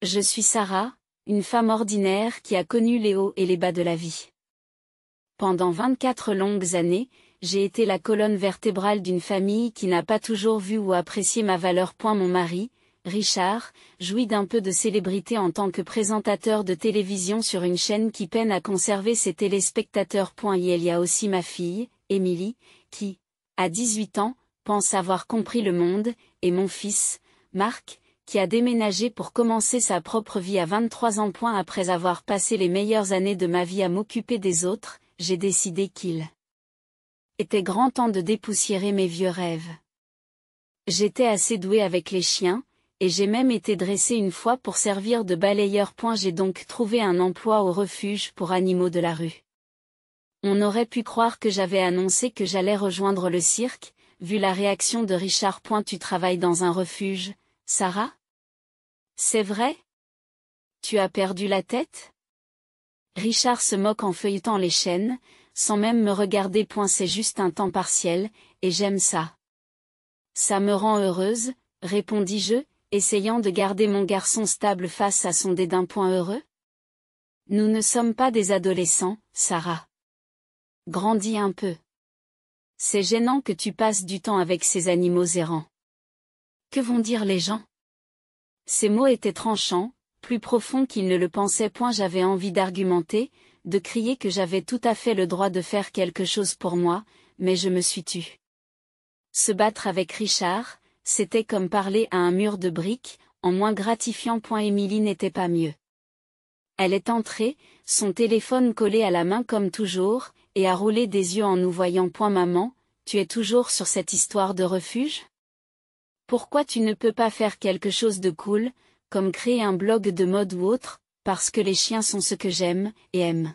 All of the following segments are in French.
Je suis Sarah, une femme ordinaire qui a connu les hauts et les bas de la vie. Pendant 24 longues années, j'ai été la colonne vertébrale d'une famille qui n'a pas toujours vu ou apprécié ma valeur. Mon mari, Richard, jouit d'un peu de célébrité en tant que présentateur de télévision sur une chaîne qui peine à conserver ses téléspectateurs. Il y a aussi ma fille, Émilie, qui, à 18 ans, pense avoir compris le monde, et mon fils, Marc, qui a déménagé pour commencer sa propre vie à 23 ans. Après avoir passé les meilleures années de ma vie à m'occuper des autres, j'ai décidé qu'il était grand temps de dépoussiérer mes vieux rêves. J'étais assez douée avec les chiens, et j'ai même été dressée une fois pour servir de balayeur. J'ai donc trouvé un emploi au refuge pour animaux de la rue. On aurait pu croire que j'avais annoncé que j'allais rejoindre le cirque, vu la réaction de Richard. Tu travailles dans un refuge, Sarah? C'est vrai? Tu as perdu la tête? Richard se moque en feuilletant les chaînes, sans même me regarder. C'est juste un temps partiel, et j'aime ça. Ça me rend heureuse, répondis-je, essayant de garder mon garçon stable face à son dédain. Heureux? Nous ne sommes pas des adolescents, Sarah. Grandis un peu. C'est gênant que tu passes du temps avec ces animaux errants. Que vont dire les gens? Ces mots étaient tranchants, plus profonds qu'ils ne le pensaient. J'avais envie d'argumenter, de crier que j'avais tout à fait le droit de faire quelque chose pour moi, mais je me suis tue. Se battre avec Richard, c'était comme parler à un mur de briques, en moins gratifiant. Émilie n'était pas mieux. Elle est entrée, son téléphone collé à la main comme toujours, et a roulé des yeux en nous voyant. Maman, tu es toujours sur cette histoire de refuge? Pourquoi tu ne peux pas faire quelque chose de cool, comme créer un blog de mode ou autre, parce que les chiens sont ce que j'aime, et aime.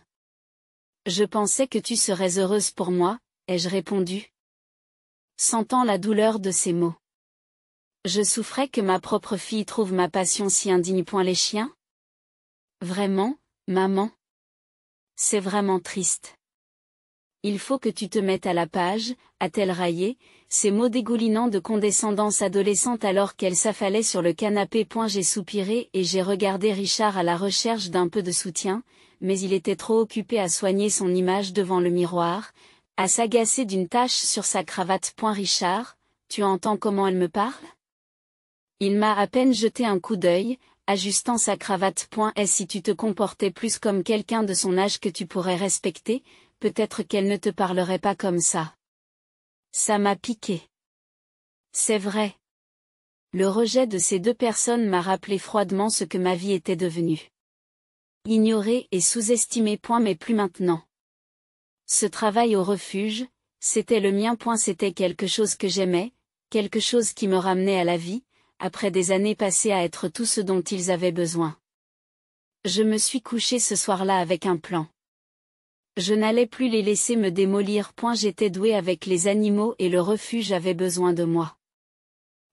Je pensais que tu serais heureuse pour moi, ai-je répondu, sentant la douleur de ces mots. Je souffrais que ma propre fille trouve ma passion si indigne. Les chiens? Vraiment, maman? C'est vraiment triste. Il faut que tu te mettes à la page, a-t-elle raillé, ces mots dégoulinant de condescendance adolescente alors qu'elle s'affalait sur le canapé. J'ai soupiré et j'ai regardé Richard à la recherche d'un peu de soutien, mais il était trop occupé à soigner son image devant le miroir, à s'agacer d'une tache sur sa cravate. Richard, tu entends comment elle me parle? Il m'a à peine jeté un coup d'œil, ajustant sa cravate. Et si tu te comportais plus comme quelqu'un de son âge que tu pourrais respecter, peut-être qu'elle ne te parlerait pas comme ça. Ça m'a piqué. C'est vrai. Le rejet de ces deux personnes m'a rappelé froidement ce que ma vie était devenue. Ignorée et sous-estimée. Mais plus maintenant. Ce travail au refuge, c'était le mien. C'était quelque chose que j'aimais, quelque chose qui me ramenait à la vie, après des années passées à être tout ce dont ils avaient besoin. Je me suis couchée ce soir-là avec un plan. Je n'allais plus les laisser me démolir. J'étais douée avec les animaux et le refuge avait besoin de moi.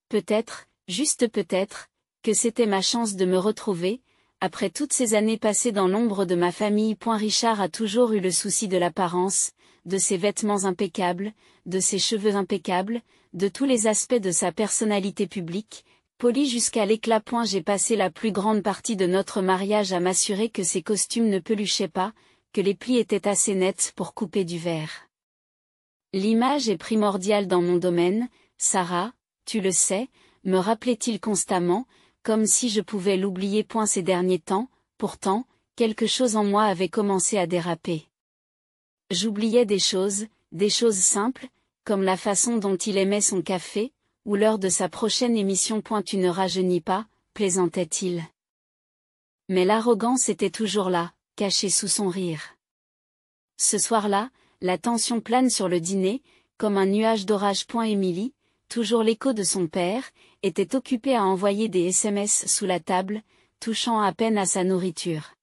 Peut-être, juste peut-être, que c'était ma chance de me retrouver, après toutes ces années passées dans l'ombre de ma famille. Richard a toujours eu le souci de l'apparence, de ses vêtements impeccables, de ses cheveux impeccables, de tous les aspects de sa personnalité publique, poli jusqu'à l'éclat. J'ai passé la plus grande partie de notre mariage à m'assurer que ses costumes ne peluchaient pas, que les plis étaient assez nets pour couper du verre. L'image est primordiale dans mon domaine, Sarah, tu le sais, me rappelait-il constamment, comme si je pouvais l'oublier. Ces derniers temps, pourtant, quelque chose en moi avait commencé à déraper. J'oubliais des choses simples, comme la façon dont il aimait son café, ou l'heure de sa prochaine émission. Tu ne rajeunis pas, plaisantait-il. Mais l'arrogance était toujours là, cachée sous son rire. Ce soir-là, la tension plane sur le dîner, comme un nuage d'orage. Émilie, toujours l'écho de son père, était occupée à envoyer des SMS sous la table, touchant à peine à sa nourriture.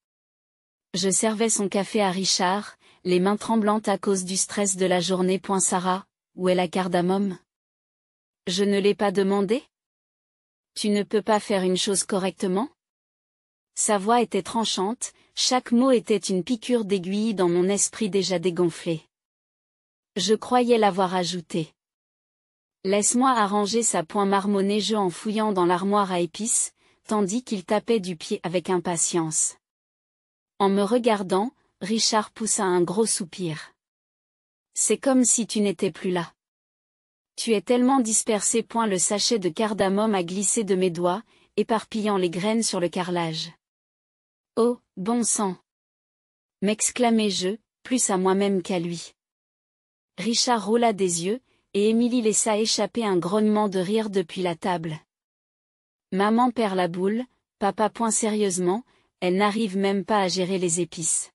Je servais son café à Richard, les mains tremblantes à cause du stress de la journée. Sarah, où est la cardamome? Je ne l'ai pas demandé? Tu ne peux pas faire une chose correctement? Sa voix était tranchante, chaque mot était une piqûre d'aiguille dans mon esprit déjà dégonflé. Je croyais l'avoir ajouté. Laisse-moi arranger ça. Marmonnai-je en fouillant dans l'armoire à épices, tandis qu'il tapait du pied avec impatience. En me regardant, Richard poussa un gros soupir. C'est comme si tu n'étais plus là. Tu es tellement dispersé. Le sachet de cardamome a glissé de mes doigts, éparpillant les graines sur le carrelage. Oh, bon sang! M'exclamai-je, plus à moi-même qu'à lui. Richard roula des yeux, et Émilie laissa échapper un grognement de rire depuis la table. Maman perd la boule, papa point sérieusement, elle n'arrive même pas à gérer les épices.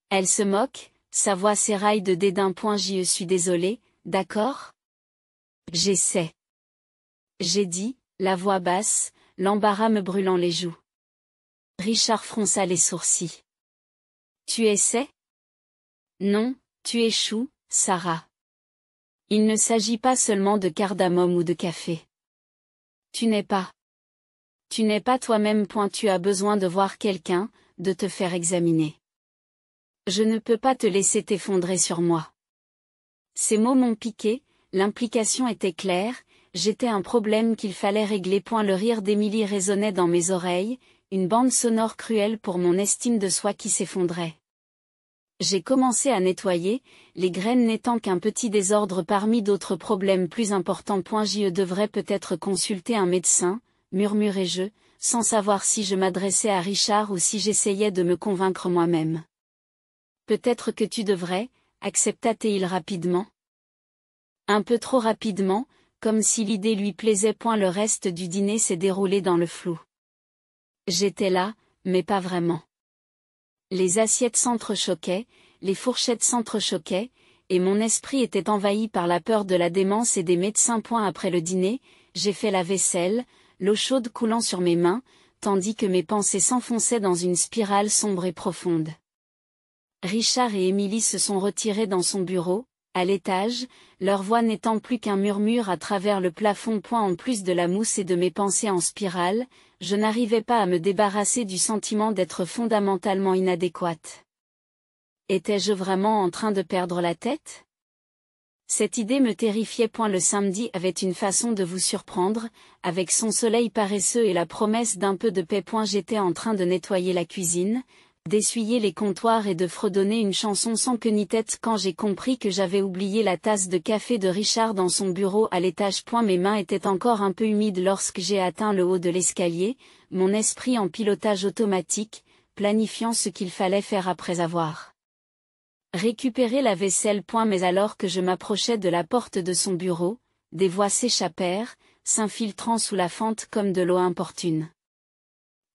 Elle se moque, sa voix s'éraille de dédain. Je suis désolée, d'accord? J'essaie. J'ai dit, la voix basse, l'embarras me brûlant les joues. Richard fronça les sourcils. Tu essaies? Non, tu échoues, Sarah. Il ne s'agit pas seulement de cardamome ou de café. Tu n'es pas toi-même. Tu as besoin de voir quelqu'un, de te faire examiner. Je ne peux pas te laisser t'effondrer sur moi. Ces mots m'ont piqué, l'implication était claire, j'étais un problème qu'il fallait régler. Le rire d'Émilie résonnait dans mes oreilles, une bande sonore cruelle pour mon estime de soi qui s'effondrait. J'ai commencé à nettoyer, les graines n'étant qu'un petit désordre parmi d'autres problèmes plus importants. Je devrais peut-être consulter un médecin, murmurai-je, sans savoir si je m'adressais à Richard ou si j'essayais de me convaincre moi-même. Peut-être que tu devrais, accepta-t-il rapidement. Un peu trop rapidement, comme si l'idée lui plaisait. Le reste du dîner s'est déroulé dans le flou. J'étais là, mais pas vraiment. Les assiettes s'entrechoquaient, les fourchettes s'entrechoquaient, et mon esprit était envahi par la peur de la démence et des médecins. Après le dîner, j'ai fait la vaisselle, l'eau chaude coulant sur mes mains, tandis que mes pensées s'enfonçaient dans une spirale sombre et profonde. Richard et Émilie se sont retirés dans son bureau, à l'étage, leur voix n'étant plus qu'un murmure à travers le plafond. En plus de la mousse et de mes pensées en spirale, je n'arrivais pas à me débarrasser du sentiment d'être fondamentalement inadéquate. Étais-je vraiment en train de perdre la tête? Cette idée me terrifiait. Le samedi avait une façon de vous surprendre, avec son soleil paresseux et la promesse d'un peu de paix. J'étais en train de nettoyer la cuisine, d'essuyer les comptoirs et de fredonner une chanson sans queue ni tête quand j'ai compris que j'avais oublié la tasse de café de Richard dans son bureau à l'étage. Mes mains étaient encore un peu humides lorsque j'ai atteint le haut de l'escalier, mon esprit en pilotage automatique, planifiant ce qu'il fallait faire après avoir récupéré la vaisselle. Mais alors que je m'approchais de la porte de son bureau, des voix s'échappèrent, s'infiltrant sous la fente comme de l'eau importune.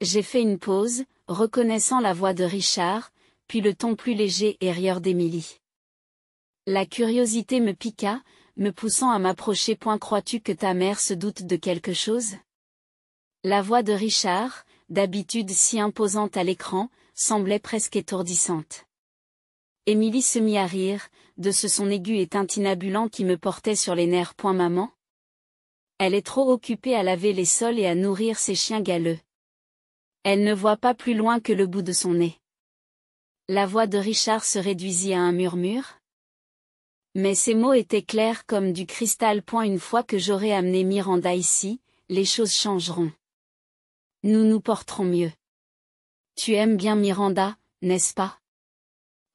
J'ai fait une pause, reconnaissant la voix de Richard, puis le ton plus léger et rieur d'Émilie. La curiosité me piqua, me poussant à m'approcher. Crois-tu que ta mère se doute de quelque chose? La voix de Richard, d'habitude si imposante à l'écran, semblait presque étourdissante. Émilie se mit à rire, de ce son aigu et tintinnabulent qui me portait sur les nerfs. Maman? Elle est trop occupée à laver les sols et à nourrir ses chiens galeux. Elle ne voit pas plus loin que le bout de son nez. La voix de Richard se réduisit à un murmure. Mais ces mots étaient clairs comme du cristal. Une fois que j'aurai amené Miranda ici, les choses changeront. Nous nous porterons mieux. Tu aimes bien Miranda, n'est-ce pas?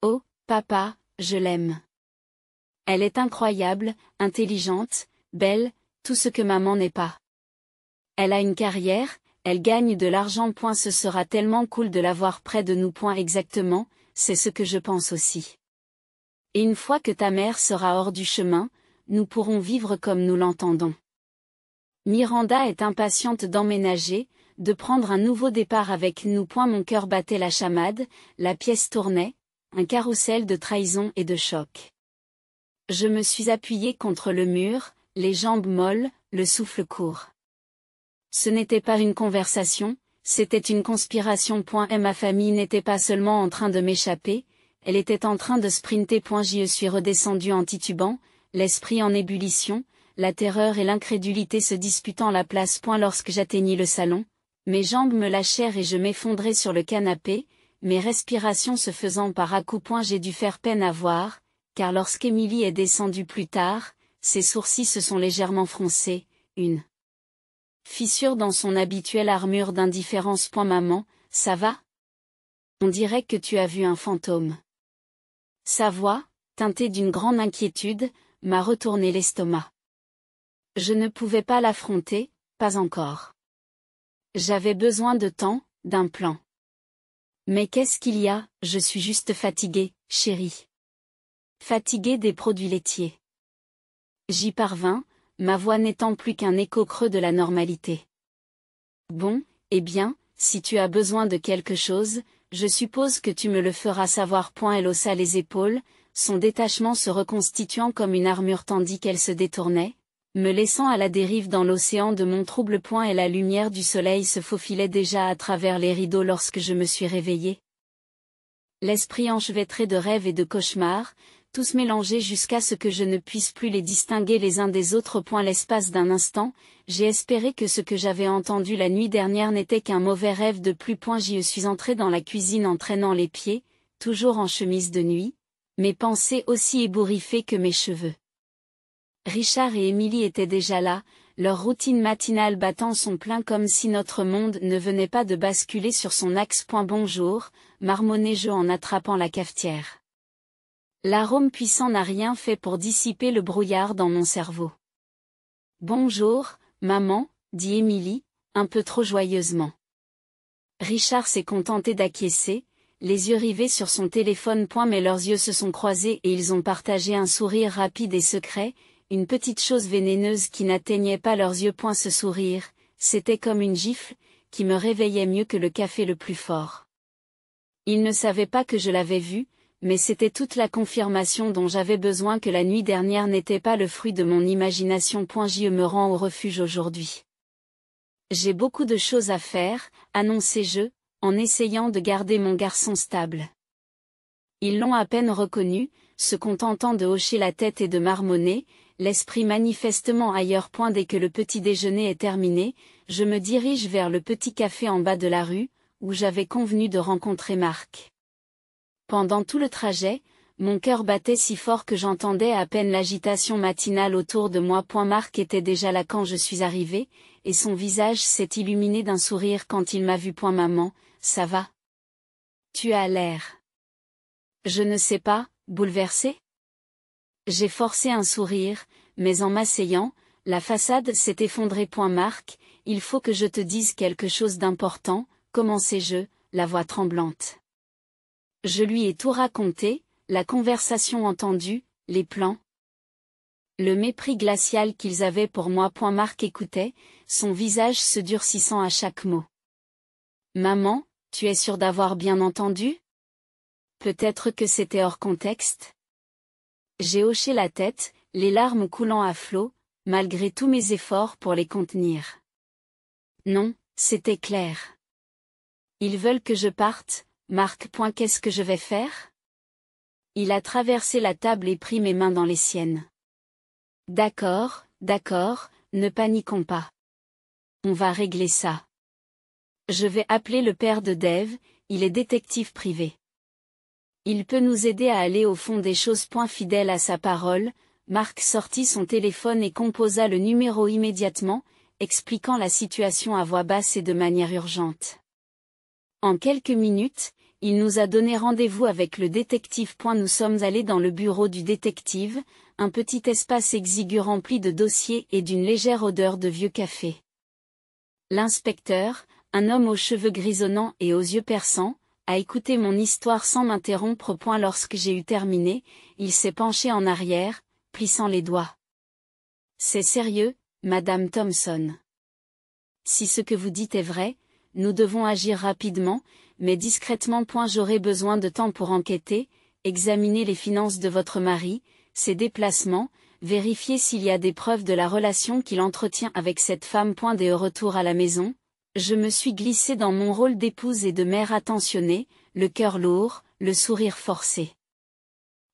Oh, papa, je l'aime. Elle est incroyable, intelligente, belle, tout ce que maman n'est pas. Elle a une carrière, elle gagne de l'argent. Ce sera tellement cool de la voir près de nous. Exactement, c'est ce que je pense aussi. Et une fois que ta mère sera hors du chemin, nous pourrons vivre comme nous l'entendons. Miranda est impatiente d'emménager, de prendre un nouveau départ avec nous. Mon cœur battait la chamade, la pièce tournait, un carrousel de trahison et de choc. Je me suis appuyée contre le mur, les jambes molles, le souffle court. Ce n'était pas une conversation, c'était une conspiration. Et ma famille n'était pas seulement en train de m'échapper, elle était en train de sprinter. J'y suis redescendue en titubant, l'esprit en ébullition, la terreur et l'incrédulité se disputant la place. Lorsque j'atteignis le salon, mes jambes me lâchèrent et je m'effondrai sur le canapé, mes respirations se faisant par à-coups. J'ai dû faire peine à voir, car lorsqu'Émilie est descendue plus tard, ses sourcils se sont légèrement froncés, une Fissure dans son habituelle armure d'indifférence. Maman, ça va? On dirait que tu as vu un fantôme. Sa voix, teintée d'une grande inquiétude, m'a retourné l'estomac. Je ne pouvais pas l'affronter, pas encore. J'avais besoin de temps, d'un plan. Mais qu'est-ce qu'il y a? Je suis juste fatiguée, chérie. Fatiguée des produits laitiers. J'y parvins, ma voix n'étant plus qu'un écho creux de la normalité. Bon, eh bien, si tu as besoin de quelque chose, je suppose que tu me le feras savoir. Elle haussa les épaules, son détachement se reconstituant comme une armure tandis qu'elle se détournait, me laissant à la dérive dans l'océan de mon trouble. Et la lumière du soleil se faufilait déjà à travers les rideaux lorsque je me suis réveillée. L'esprit enchevêtré de rêves et de cauchemars, tous mélangés jusqu'à ce que je ne puisse plus les distinguer les uns des autres. L'espace d'un instant, j'ai espéré que ce que j'avais entendu la nuit dernière n'était qu'un mauvais rêve de plus. J'y suis entrée dans la cuisine en traînant les pieds, toujours en chemise de nuit, mes pensées aussi ébouriffées que mes cheveux. Richard et Émilie étaient déjà là, leur routine matinale battant son plein comme si notre monde ne venait pas de basculer sur son axe. Bonjour, marmonnai-je en attrapant la cafetière. L'arôme puissant n'a rien fait pour dissiper le brouillard dans mon cerveau. Bonjour, maman, dit Émilie, un peu trop joyeusement. Richard s'est contenté d'acquiescer, les yeux rivés sur son téléphone. Mais leurs yeux se sont croisés et ils ont partagé un sourire rapide et secret, une petite chose vénéneuse qui n'atteignait pas leurs yeux. Ce sourire, c'était comme une gifle, qui me réveillait mieux que le café le plus fort. Ils ne savaient pas que je l'avais vu, mais c'était toute la confirmation dont j'avais besoin que la nuit dernière n'était pas le fruit de mon imagination. Je me rends au refuge aujourd'hui. J'ai beaucoup de choses à faire, annonçai-je, en essayant de garder mon garçon stable. Ils l'ont à peine reconnu, se contentant de hocher la tête et de marmonner, l'esprit manifestement ailleurs. Dès que le petit déjeuner est terminé, je me dirige vers le petit café en bas de la rue, où j'avais convenu de rencontrer Marc. Pendant tout le trajet, mon cœur battait si fort que j'entendais à peine l'agitation matinale autour de moi. Marc était déjà là quand je suis arrivée, et son visage s'est illuminé d'un sourire quand il m'a vu. Maman, ça va? Tu as l'air. Je ne sais pas, bouleversée? J'ai forcé un sourire, mais en m'asseyant, la façade s'est effondrée. Marc, il faut que je te dise quelque chose d'important, commençai-je, la voix tremblante. Je lui ai tout raconté, la conversation entendue, les plans. Le mépris glacial qu'ils avaient pour moi. Marc écoutait, son visage se durcissant à chaque mot. Maman, tu es sûre d'avoir bien entendu? Peut-être que c'était hors contexte? J'ai hoché la tête, les larmes coulant à flots, malgré tous mes efforts pour les contenir. Non, c'était clair. Ils veulent que je parte, Marc. Qu'est-ce que je vais faire? Il a traversé la table et pris mes mains dans les siennes. D'accord, ne paniquons pas. On va régler ça. Je vais appeler le père de Dave, il est détective privé. Il peut nous aider à aller au fond des choses. Fidèle à sa parole, Marc sortit son téléphone et composa le numéro immédiatement, expliquant la situation à voix basse et de manière urgente. En quelques minutes, il nous a donné rendez-vous avec le détective. Nous sommes allés dans le bureau du détective, un petit espace exigu rempli de dossiers et d'une légère odeur de vieux café. L'inspecteur, un homme aux cheveux grisonnants et aux yeux perçants, a écouté mon histoire sans m'interrompre. Lorsque j'ai eu terminé, il s'est penché en arrière, plissant les doigts. C'est sérieux, Madame Thompson. Si ce que vous dites est vrai, nous devons agir rapidement, mais discrètement. J'aurai besoin de temps pour enquêter, examiner les finances de votre mari, ses déplacements, vérifier s'il y a des preuves de la relation qu'il entretient avec cette femme. Dès retour à la maison, je me suis glissée dans mon rôle d'épouse et de mère attentionnée, le cœur lourd, le sourire forcé.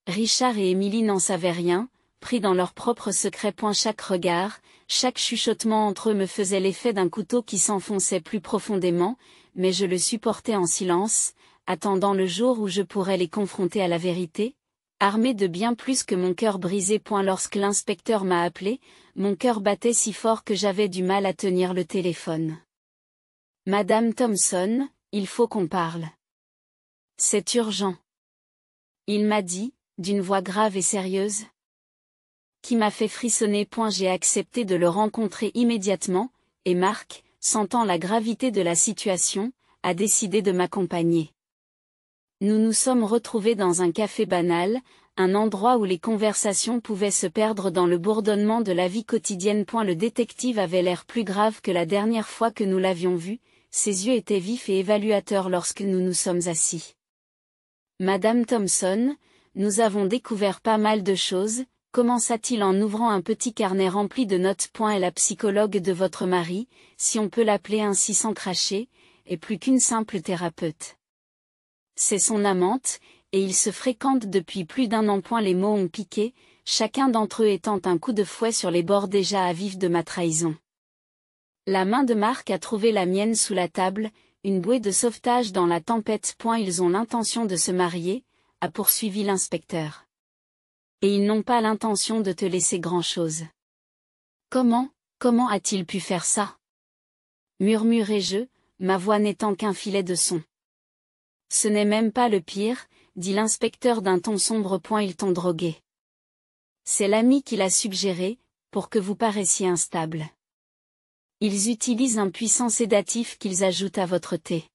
Richard et Émilie n'en savaient rien, pris dans leur propre secret. Chaque regard, chaque chuchotement entre eux me faisait l'effet d'un couteau qui s'enfonçait plus profondément, mais je le supportais en silence, attendant le jour où je pourrais les confronter à la vérité, armé de bien plus que mon cœur brisé. Lorsque l'inspecteur m'a appelé, mon cœur battait si fort que j'avais du mal à tenir le téléphone. Madame Thompson, il faut qu'on parle. C'est urgent. Il m'a dit, d'une voix grave et sérieuse. Qui m'a fait frissonner. J'ai accepté de le rencontrer immédiatement, et Mark, sentant la gravité de la situation, a décidé de m'accompagner. Nous nous sommes retrouvés dans un café banal, un endroit où les conversations pouvaient se perdre dans le bourdonnement de la vie quotidienne. Le détective avait l'air plus grave que la dernière fois que nous l'avions vu, ses yeux étaient vifs et évaluateurs lorsque nous nous sommes assis. Madame Thompson, nous avons découvert pas mal de choses, commença-t-il en ouvrant un petit carnet rempli de notes. Et la psychologue de votre mari, si on peut l'appeler ainsi sans cracher, est plus qu'une simple thérapeute. C'est son amante, et ils se fréquentent depuis plus d'1 an. Les mots ont piqué, chacun d'entre eux étant un coup de fouet sur les bords déjà à vif de ma trahison. La main de Mark a trouvé la mienne sous la table, une bouée de sauvetage dans la tempête. Ils ont l'intention de se marier, a poursuivi l'inspecteur. Et ils n'ont pas l'intention de te laisser grand-chose. Comment a-t-il pu faire ça? Murmurai-je, ma voix n'étant qu'un filet de son. Ce n'est même pas le pire, dit l'inspecteur d'un ton sombre. Ils t'ont drogué. C'est l'ami qui l'a suggéré, pour que vous paraissiez instable. Ils utilisent un puissant sédatif qu'ils ajoutent à votre thé.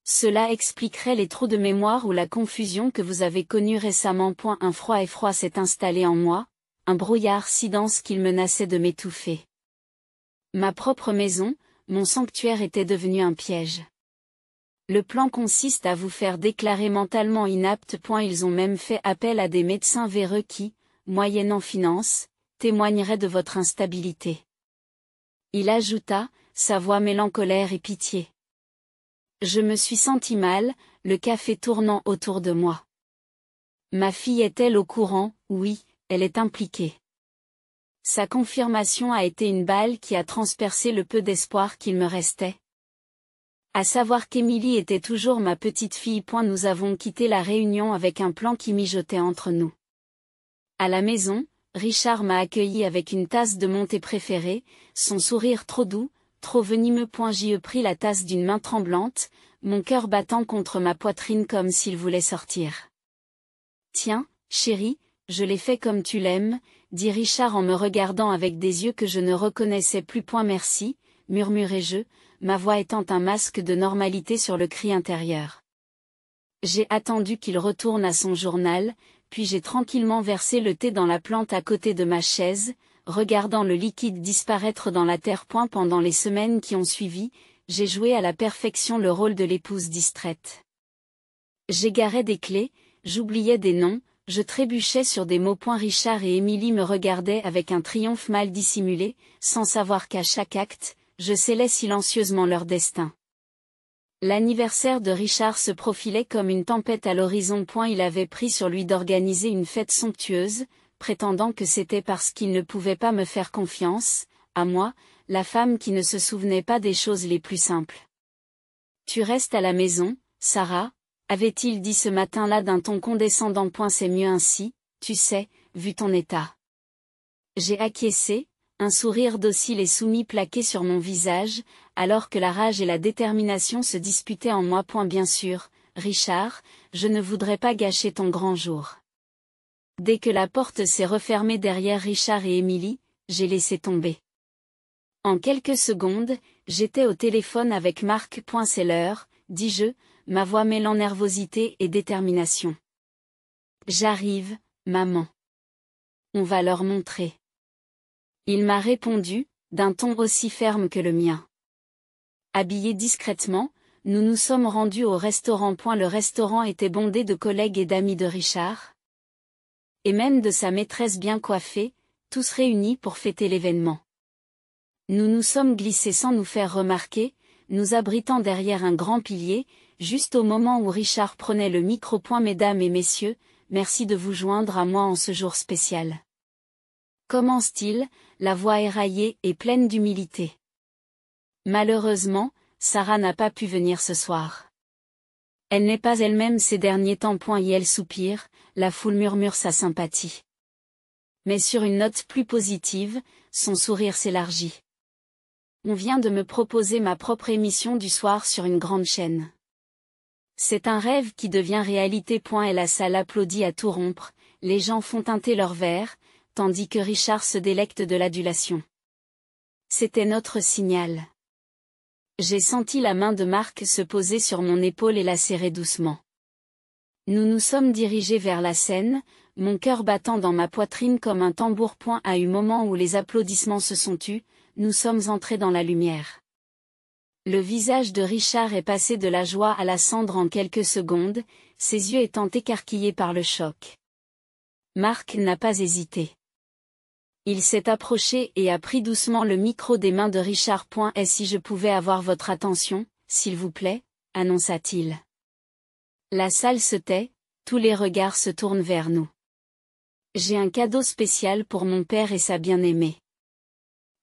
Cela expliquerait les trous de mémoire ou la confusion que vous avez connue récemment. Un froid s'est installé en moi, un brouillard si dense qu'il menaçait de m'étouffer. Ma propre maison, mon sanctuaire était devenu un piège. Le plan consiste à vous faire déclarer mentalement inapte. Ils ont même fait appel à des médecins véreux qui, moyennant finance, témoigneraient de votre instabilité. Il ajouta, sa voix mêlant colère et pitié. Je me suis senti mal, le café tournant autour de moi. Ma fille est-elle au courant? Oui, elle est impliquée. Sa confirmation a été une balle qui a transpercé le peu d'espoir qu'il me restait. À savoir qu'Émilie était toujours ma petite fille. Nous avons quitté la réunion avec un plan qui mijotait entre nous. À la maison, Richard m'a accueilli avec une tasse de mon thé préféré, son sourire trop doux, trop venimeux. J'y pris la tasse d'une main tremblante, mon cœur battant contre ma poitrine comme s'il voulait sortir. Tiens, chérie, je l'ai fait comme tu l'aimes, dit Richard en me regardant avec des yeux que je ne reconnaissais plus. Merci, murmurai-je, ma voix étant un masque de normalité sur le cri intérieur. J'ai attendu qu'il retourne à son journal, puis j'ai tranquillement versé le thé dans la plante à côté de ma chaise, regardant le liquide disparaître dans la terre. Pendant les semaines qui ont suivi, j'ai joué à la perfection le rôle de l'épouse distraite. J'égarais des clés, j'oubliais des noms, je trébuchais sur des mots. Richard et Émilie me regardaient avec un triomphe mal dissimulé, sans savoir qu'à chaque acte, je scellais silencieusement leur destin. L'anniversaire de Richard se profilait comme une tempête à l'horizon. Il avait pris sur lui d'organiser une fête somptueuse, prétendant que c'était parce qu'il ne pouvait pas me faire confiance, à moi, la femme qui ne se souvenait pas des choses les plus simples. Tu restes à la maison, Sarah, avait-il dit ce matin-là d'un ton condescendant. C'est mieux ainsi, tu sais, vu ton état. J'ai acquiescé, un sourire docile et soumis plaqué sur mon visage, alors que la rage et la détermination se disputaient en moi. Bien sûr, Richard, je ne voudrais pas gâcher ton grand jour. Dès que la porte s'est refermée derrière Richard et Émilie, j'ai laissé tomber. En quelques secondes, j'étais au téléphone avec Mark. C'est l'heure, dis-je, ma voix mêlant nervosité et détermination. J'arrive, maman. On va leur montrer. Il m'a répondu, d'un ton aussi ferme que le mien. Habillés discrètement, nous nous sommes rendus au restaurant. Le restaurant était bondé de collègues et d'amis de Richard. Et même de sa maîtresse bien coiffée, tous réunis pour fêter l'événement. Nous nous sommes glissés sans nous faire remarquer, nous abritant derrière un grand pilier, juste au moment où Richard prenait le micro. Mesdames et messieurs, merci de vous joindre à moi en ce jour spécial. Commence-t-il, la voix éraillée et pleine d'humilité. Malheureusement, Sarah n'a pas pu venir ce soir. Elle n'est pas elle-même ces derniers temps. Et elle soupire, la foule murmure sa sympathie. Mais sur une note plus positive, son sourire s'élargit. On vient de me proposer ma propre émission du soir sur une grande chaîne. C'est un rêve qui devient réalité. Et la salle applaudit à tout rompre, les gens font teinter leurs verres, tandis que Richard se délecte de l'adulation. C'était notre signal. J'ai senti la main de Marc se poser sur mon épaule et la serrer doucement. Nous nous sommes dirigés vers la scène, mon cœur battant dans ma poitrine comme un tambour. À un moment où les applaudissements se sont tus, nous sommes entrés dans la lumière. Le visage de Richard est passé de la joie à la cendre en quelques secondes, ses yeux étant écarquillés par le choc. Marc n'a pas hésité. Il s'est approché et a pris doucement le micro des mains de Richard. Et si je pouvais avoir votre attention, s'il vous plaît, annonça-t-il. La salle se tait, tous les regards se tournent vers nous. J'ai un cadeau spécial pour mon père et sa bien-aimée.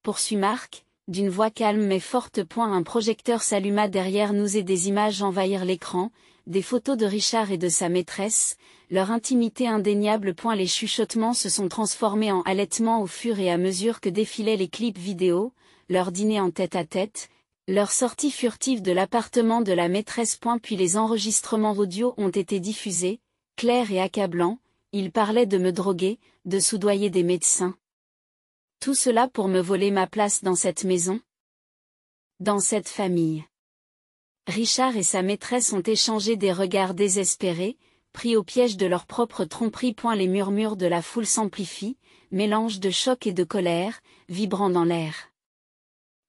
Poursuit Marc, d'une voix calme mais forte. Un projecteur s'alluma derrière nous et des images envahirent l'écran, des photos de Richard et de sa maîtresse, leur intimité indéniable. Les chuchotements se sont transformés en halètements au fur et à mesure que défilaient les clips vidéo, leur dîner en tête-à-tête, leur sortie furtive de l'appartement de la maîtresse. Puis les enregistrements audio ont été diffusés, clairs et accablants, ils parlaient de me droguer, de soudoyer des médecins. Tout cela pour me voler ma place dans cette maison? Dans cette famille. Richard et sa maîtresse ont échangé des regards désespérés, pris au piège de leur propre tromperie. Les murmures de la foule s'amplifient, mélange de choc et de colère, vibrant dans l'air.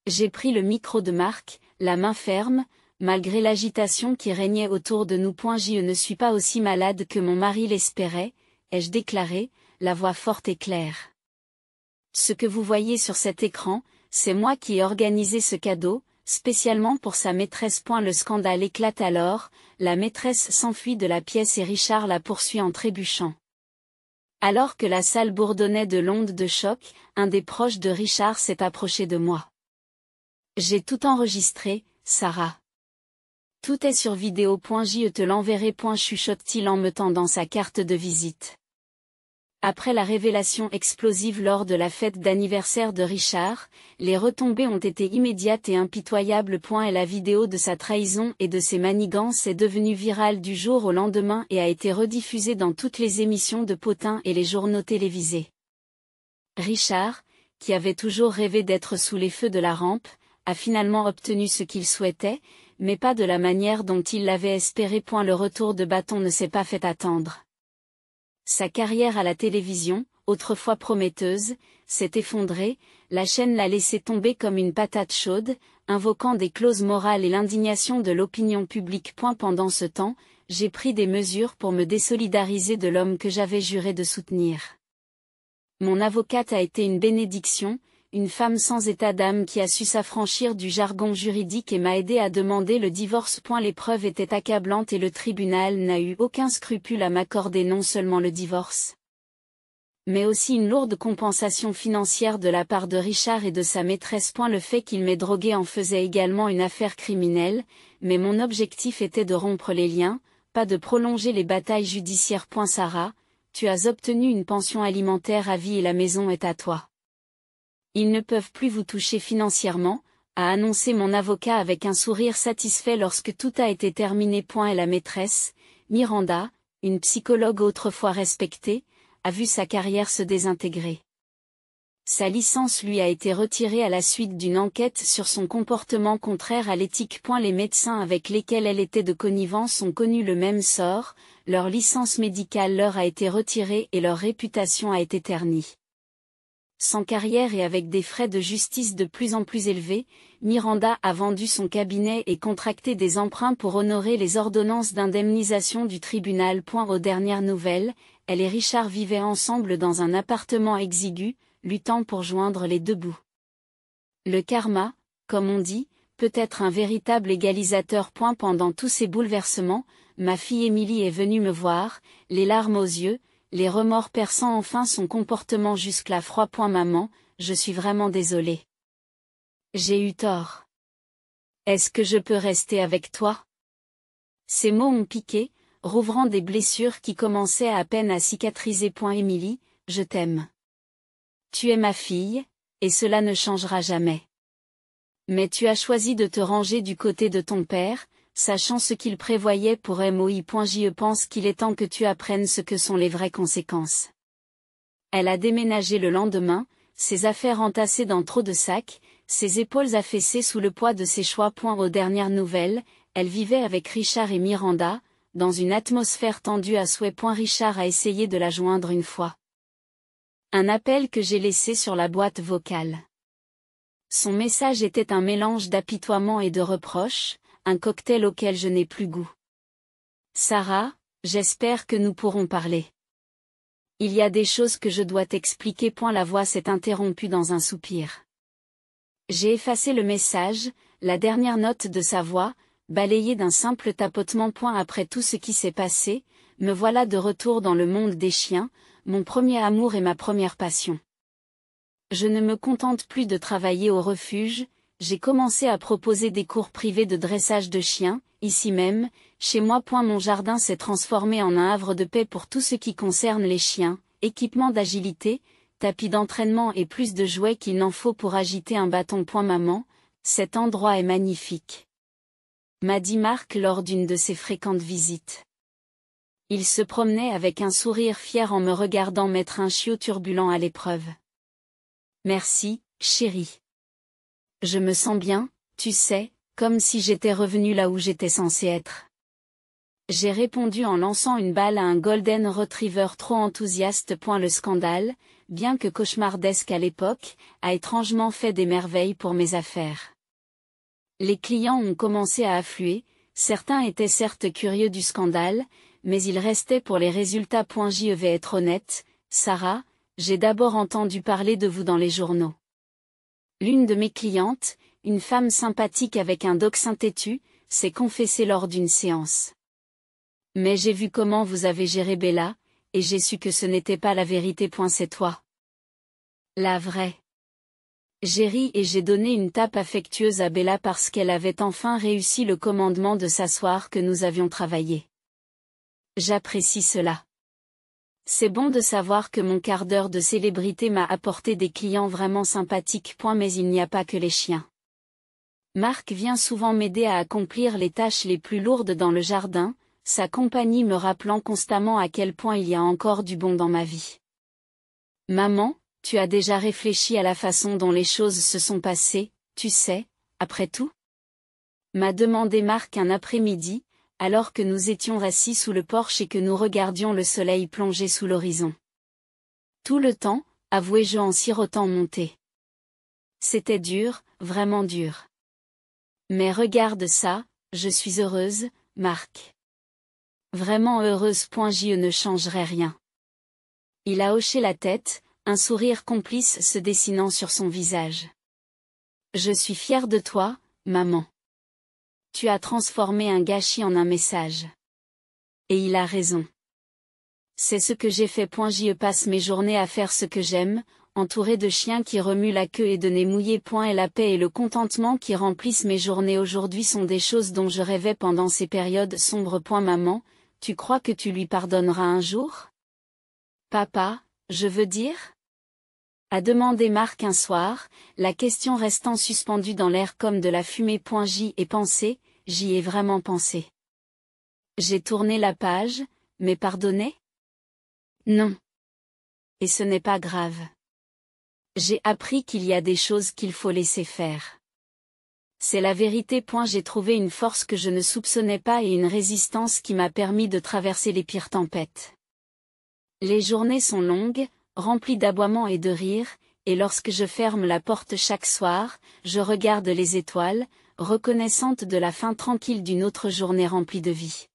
J'ai pris le micro de Marc, la main ferme, malgré l'agitation qui régnait autour de nous. Je ne suis pas aussi malade que mon mari l'espérait, ai-je déclaré, la voix forte et claire. Ce que vous voyez sur cet écran, c'est moi qui ai organisé ce cadeau, spécialement pour sa maîtresse. Le scandale éclate alors, la maîtresse s'enfuit de la pièce et Richard la poursuit en trébuchant. Alors que la salle bourdonnait de l'onde de choc, un des proches de Richard s'est approché de moi. J'ai tout enregistré, Sarah. Tout est sur vidéo. Je te l'enverrai. Chuchote-t-il en me tendant sa carte de visite. Après la révélation explosive lors de la fête d'anniversaire de Richard, les retombées ont été immédiates et impitoyables. Et la vidéo de sa trahison et de ses manigances est devenue virale du jour au lendemain et a été rediffusée dans toutes les émissions de potins et les journaux télévisés. Richard, qui avait toujours rêvé d'être sous les feux de la rampe, a finalement obtenu ce qu'il souhaitait, mais pas de la manière dont il l'avait espéré. Le retour de bâton ne s'est pas fait attendre. Sa carrière à la télévision, autrefois prometteuse, s'est effondrée, la chaîne l'a laissé tomber comme une patate chaude, invoquant des clauses morales et l'indignation de l'opinion publique. Pendant ce temps, j'ai pris des mesures pour me désolidariser de l'homme que j'avais juré de soutenir. Mon avocate a été une bénédiction, une femme sans état d'âme qui a su s'affranchir du jargon juridique et m'a aidé à demander le divorce. Les preuves étaient accablantes et le tribunal n'a eu aucun scrupule à m'accorder non seulement le divorce, mais aussi une lourde compensation financière de la part de Richard et de sa maîtresse. Le fait qu'il m'ait drogué en faisait également une affaire criminelle, mais mon objectif était de rompre les liens, pas de prolonger les batailles judiciaires. Sarah, tu as obtenu une pension alimentaire à vie et la maison est à toi. Ils ne peuvent plus vous toucher financièrement, a annoncé mon avocat avec un sourire satisfait lorsque tout a été terminé. Et la maîtresse, Miranda, une psychologue autrefois respectée, a vu sa carrière se désintégrer. Sa licence lui a été retirée à la suite d'une enquête sur son comportement contraire à l'éthique. Les médecins avec lesquels elle était de connivence ont connu le même sort, leur licence médicale leur a été retirée et leur réputation a été ternie. Sans carrière et avec des frais de justice de plus en plus élevés, Miranda a vendu son cabinet et contracté des emprunts pour honorer les ordonnances d'indemnisation du tribunal. Aux dernières nouvelles, elle et Richard vivaient ensemble dans un appartement exigu, luttant pour joindre les deux bouts. Le karma, comme on dit, peut être un véritable égalisateur. Pendant tous ces bouleversements, ma fille Émilie est venue me voir, les larmes aux yeux, les remords perçant enfin son comportement jusque-là froid. Maman, je suis vraiment désolée. J'ai eu tort. Est-ce que je peux rester avec toi? Ces mots ont piqué, rouvrant des blessures qui commençaient à peine à cicatriser. Émilie, je t'aime. Tu es ma fille, et cela ne changera jamais. Mais tu as choisi de te ranger du côté de ton père, sachant ce qu'il prévoyait pour moi. Je pense qu'il est temps que tu apprennes ce que sont les vraies conséquences. Elle a déménagé le lendemain, ses affaires entassées dans trop de sacs, ses épaules affaissées sous le poids de ses choix. Aux dernières nouvelles, elle vivait avec Richard et Miranda, dans une atmosphère tendue à souhait. Richard a essayé de la joindre une fois. Un appel que j'ai laissé sur la boîte vocale. Son message était un mélange d'apitoiement et de reproches, un cocktail auquel je n'ai plus goût. Sarah, j'espère que nous pourrons parler. Il y a des choses que je dois t'expliquer. La voix s'est interrompue dans un soupir. J'ai effacé le message, la dernière note de sa voix, balayée d'un simple tapotement. Après tout ce qui s'est passé, me voilà de retour dans le monde des chiens, mon premier amour et ma première passion. Je ne me contente plus de travailler au refuge, j'ai commencé à proposer des cours privés de dressage de chiens, ici même, chez moi. Mon jardin s'est transformé en un havre de paix pour tout ce qui concerne les chiens, équipement d'agilité, tapis d'entraînement et plus de jouets qu'il n'en faut pour agiter un bâton. Maman, cet endroit est magnifique, m'a dit Marc lors d'une de ses fréquentes visites. Il se promenait avec un sourire fier en me regardant mettre un chiot turbulent à l'épreuve. Merci, chérie. Je me sens bien, tu sais, comme si j'étais revenue là où j'étais censée être. J'ai répondu en lançant une balle à un Golden Retriever trop enthousiaste. Le scandale, bien que cauchemardesque à l'époque, a étrangement fait des merveilles pour mes affaires. Les clients ont commencé à affluer, certains étaient certes curieux du scandale, mais ils restaient pour les résultats. Je vais être honnête, Sarah, j'ai d'abord entendu parler de vous dans les journaux. L'une de mes clientes, une femme sympathique avec un dachshund têtu, s'est confessée lors d'une séance. Mais j'ai vu comment vous avez géré Bella, et j'ai su que ce n'était pas la vérité. C'est toi. La vraie. J'ai ri et j'ai donné une tape affectueuse à Bella parce qu'elle avait enfin réussi le commandement de s'asseoir que nous avions travaillé. J'apprécie cela. C'est bon de savoir que mon quart d'heure de célébrité m'a apporté des clients vraiment sympathiques. Mais il n'y a pas que les chiens. Marc vient souvent m'aider à accomplir les tâches les plus lourdes dans le jardin, sa compagnie me rappelant constamment à quel point il y a encore du bon dans ma vie. Maman, tu as déjà réfléchi à la façon dont les choses se sont passées, tu sais, après tout? M'a demandé Marc un après-midi, alors que nous étions assis sous le porche et que nous regardions le soleil plonger sous l'horizon. Tout le temps, avouai-je en sirotant mon thé. C'était dur, vraiment dur. Mais regarde ça, je suis heureuse, Marc. Vraiment heureuse. Je ne changerai rien. Il a hoché la tête, un sourire complice se dessinant sur son visage. Je suis fière de toi, maman. Tu as transformé un gâchis en un message. Et il a raison. C'est ce que j'ai fait. Je passe mes journées à faire ce que j'aime, entouré de chiens qui remuent la queue et de nez mouillés. Et la paix et le contentement qui remplissent mes journées aujourd'hui sont des choses dont je rêvais pendant ces périodes sombres. Maman, tu crois que tu lui pardonneras un jour? Papa, je veux dire? A demandé Marc un soir, la question restant suspendue dans l'air comme de la fumée. J'y ai pensé, j'y ai vraiment pensé. J'ai tourné la page, mais pardonner? Non. Et ce n'est pas grave. J'ai appris qu'il y a des choses qu'il faut laisser faire. C'est la vérité. J'ai trouvé une force que je ne soupçonnais pas et une résistance qui m'a permis de traverser les pires tempêtes. Les journées sont longues, remplies d'aboiements et de rires, et lorsque je ferme la porte chaque soir, je regarde les étoiles, reconnaissante de la fin tranquille d'une autre journée remplie de vie.